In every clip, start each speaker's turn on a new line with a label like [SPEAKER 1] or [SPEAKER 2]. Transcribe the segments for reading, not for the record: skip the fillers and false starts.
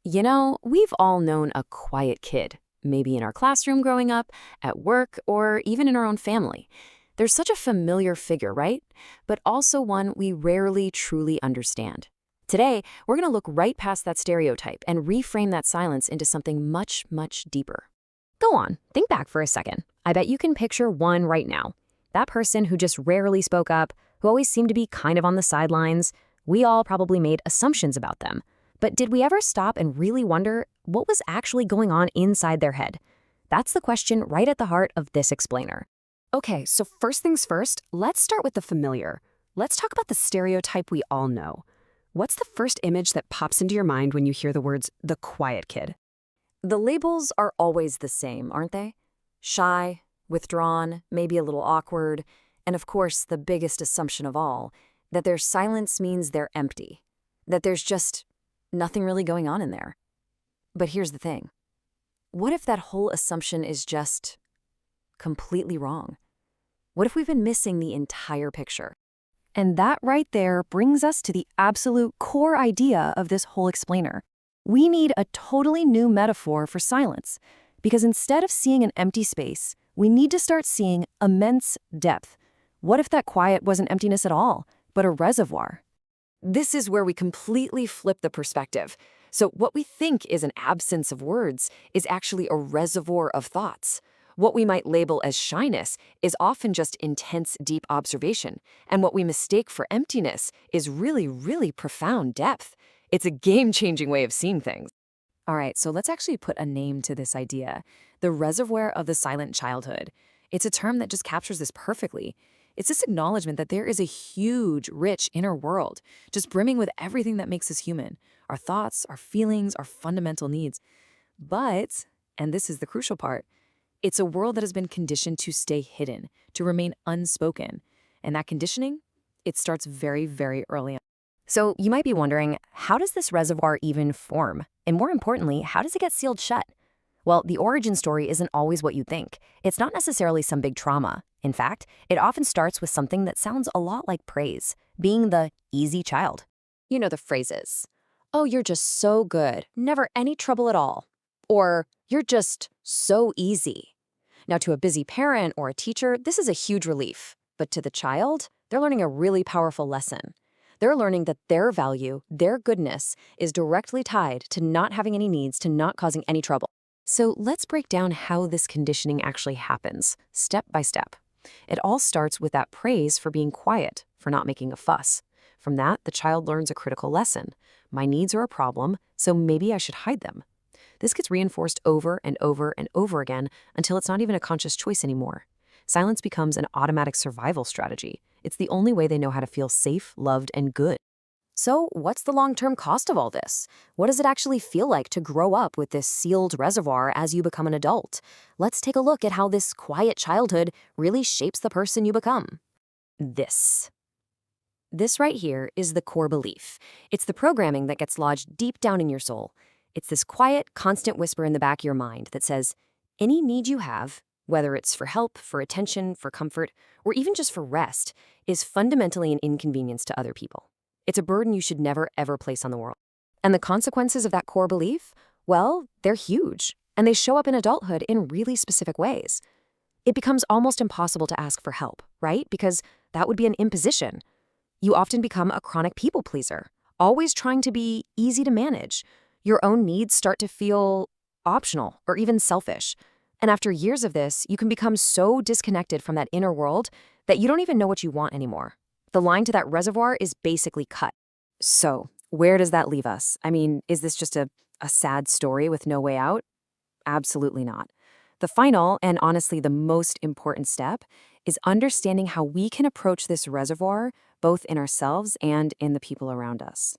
[SPEAKER 1] We've all known a quiet kid, maybe in our classroom growing up, at work, or even in our own family. There's such a familiar figure, right? But also one we rarely truly understand. Today, we're going to look right past that stereotype and reframe that silence into something much, much deeper. Go on, think back for a second. I bet you can picture one right now. That person who just rarely spoke up, who always seemed to be kind of on the sidelines. We all probably made assumptions about them. But did we ever stop and really wonder what was actually going on inside their head? That's the question right at the heart of this explainer.
[SPEAKER 2] Okay, so first things first, let's start with the familiar. Let's talk about the stereotype we all know. What's the first image that pops into your mind when you hear the words, the quiet kid?
[SPEAKER 1] The labels are always the same, aren't they? Shy, withdrawn, maybe a little awkward, and of course, the biggest assumption of all, that their silence means they're empty, that there's just nothing really going on in there. But here's the thing. What if that whole assumption is just completely wrong? What if we've been missing the entire picture?
[SPEAKER 2] And that right there brings us to the absolute core idea of this whole explainer. We need a totally new metaphor for silence, because instead of seeing an empty space, we need to start seeing immense depth. What if that quiet wasn't emptiness at all, but a reservoir?
[SPEAKER 1] This is where we completely flip the perspective. So what we think is an absence of words is actually a reservoir of thoughts. What we might label as shyness is often just intense, deep observation. And what we mistake for emptiness is really, really profound depth. It's a game-changing way of seeing things. All right, so let's actually put a name to this idea. The reservoir of the silent childhood. It's a term that just captures this perfectly. It's this acknowledgement that there is a huge, rich inner world, just brimming with everything that makes us human. Our thoughts, our feelings, our fundamental needs. But, and this is the crucial part, it's a world that has been conditioned to stay hidden, to remain unspoken. And that conditioning, it starts very, very early on. So you might be wondering, how does this reservoir even form? And more importantly, how does it get sealed shut? Well, the origin story isn't always what you think. It's not necessarily some big trauma. In fact, it often starts with something that sounds a lot like praise, being the easy child. You know the phrases, "Oh, you're just so good, never any trouble at all," or "You're just so easy." Now, to a busy parent or a teacher, this is a huge relief. But to the child, they're learning a really powerful lesson. They're learning that their value, their goodness, is directly tied to not having any needs, to not causing any trouble. So let's break down how this conditioning actually happens, step by step. It all starts with that praise for being quiet, for not making a fuss. From that, the child learns a critical lesson. My needs are a problem, so maybe I should hide them. This gets reinforced over and over and over again until it's not even a conscious choice anymore. Silence becomes an automatic survival strategy. It's the only way they know how to feel safe, loved, and good. So what's the long-term cost of all this? What does it actually feel like to grow up with this sealed reservoir as you become an adult? Let's take a look at how this quiet childhood really shapes the person you become. This right here is the core belief. It's the programming that gets lodged deep down in your soul. It's this quiet, constant whisper in the back of your mind that says, any need you have, whether it's for help, for attention, for comfort, or even just for rest, is fundamentally an inconvenience to other people. It's a burden you should never, ever place on the world. And the consequences of that core belief? Well, they're huge, and they show up in adulthood in really specific ways. It becomes almost impossible to ask for help, right? Because that would be an imposition. You often become a chronic people pleaser, always trying to be easy to manage. Your own needs start to feel optional or even selfish. And after years of this, you can become so disconnected from that inner world that you don't even know what you want anymore. The line to that reservoir is basically cut. So, where does that leave us? I mean, is this just a sad story with no way out? Absolutely not. The final, and honestly the most important step, is understanding how we can approach this reservoir, both in ourselves and in the people around us.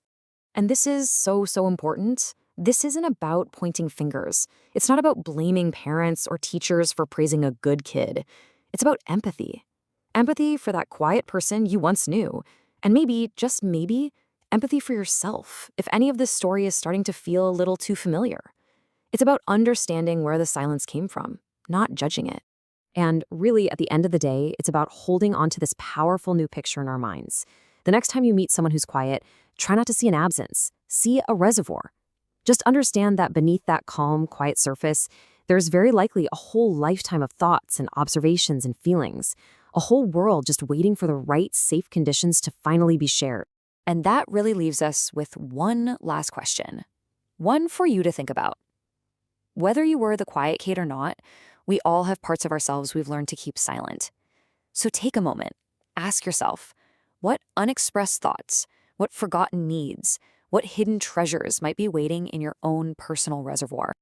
[SPEAKER 1] And this is so, so important. This isn't about pointing fingers. It's not about blaming parents or teachers for praising a good kid. It's about empathy. Empathy for that quiet person you once knew. And maybe, just maybe, empathy for yourself if any of this story is starting to feel a little too familiar. It's about understanding where the silence came from, not judging it. And really, at the end of the day, it's about holding onto this powerful new picture in our minds. The next time you meet someone who's quiet, try not to see an absence. See a reservoir.
[SPEAKER 2] Just understand that beneath that calm, quiet surface, there's very likely a whole lifetime of thoughts and observations and feelings, a whole world just waiting for the right, safe conditions to finally be shared.
[SPEAKER 1] And that really leaves us with one last question, one for you to think about. Whether you were the quiet Kate or not, we all have parts of ourselves we've learned to keep silent. So take a moment, ask yourself, what unexpressed thoughts, what forgotten needs, what hidden treasures might be waiting in your own personal reservoir?